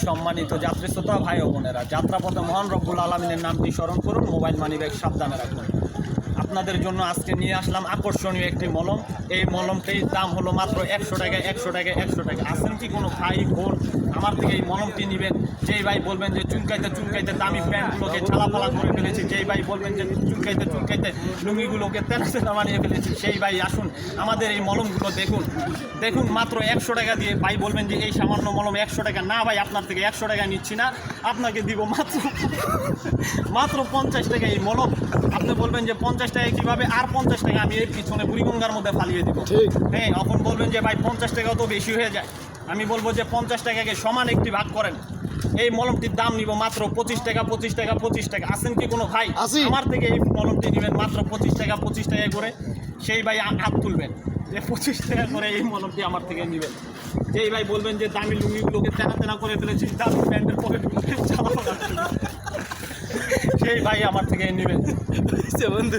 সম্মানিত যাত্রী শ্রোতা ভাই ও বোনেরা, যাত্রাপথে মহান রব্বুল আলামিনের নামটি স্মরণ করুন, মোবাইল মানিব্যাগ সাবধানে রাখুন। আপনাদের জন্য আজকে নিয়ে আসলাম আকর্ষণীয় একটি মলম। এই মলমটির দাম হলো মাত্র 100 টাকা। 100 টাকা 100 টাকা। আসেন কি কোনো ভাই বোন আমার থেকে এই মলমটি নেবেন? যেই ভাই বলবেন যে চুলকাইতে দামি প্যান্টগুলোকে ছালাফালা করে ফেলেছি, যেই ভাই বলবেন যে চুলকাইতে লুঙ্গিগুলোকে তেনা বানিয়ে ফেলেছি, সেই ভাই আসুন আমাদের এই মলমগুলো দেখুন মাত্র 100 টাকা দিয়ে। ভাই বলবেন যে এই সামান্য মলম 100 টাকা। না ভাই, আপনার থেকে 100 টাকা নিচ্ছি না, আপনাকে দিব মাত্র 50 টাকা এই মলম। আপনি বলবেন যে 50 টাকা কীভাবে? আর 50 টাকা আমি এর পিছনে বুড়িগঙ্গার মধ্যে ফালিয়ে দিব। হ্যাঁ, এখন বলবেন যে ভাই 50 টাকাও তো বেশি হয়ে যায়। আমি বলবো যে 50 টাকাকে সমান একটি ভাগ করেন। এই মলমটির দাম নিব মাত্র 25 টাকা। 25 টাকা 25 টাকা। আসেন কি কোনো ভাই আমার থেকে এই মলমটি নেবেন মাত্র 25 টাকা করে? সেই ভাই হাত তুলবেন যে 25 টাকা করে এই মলমটি আমার থেকে নেবেন। যেই ভাই বলবেন যে দামি লুঙ্গিগুলোকে তেনা করে ফেলেছি, দামি প্যান্টের পকেটগুলোকে সেই ভাই আমার থেকে নেবেন। বন্ধু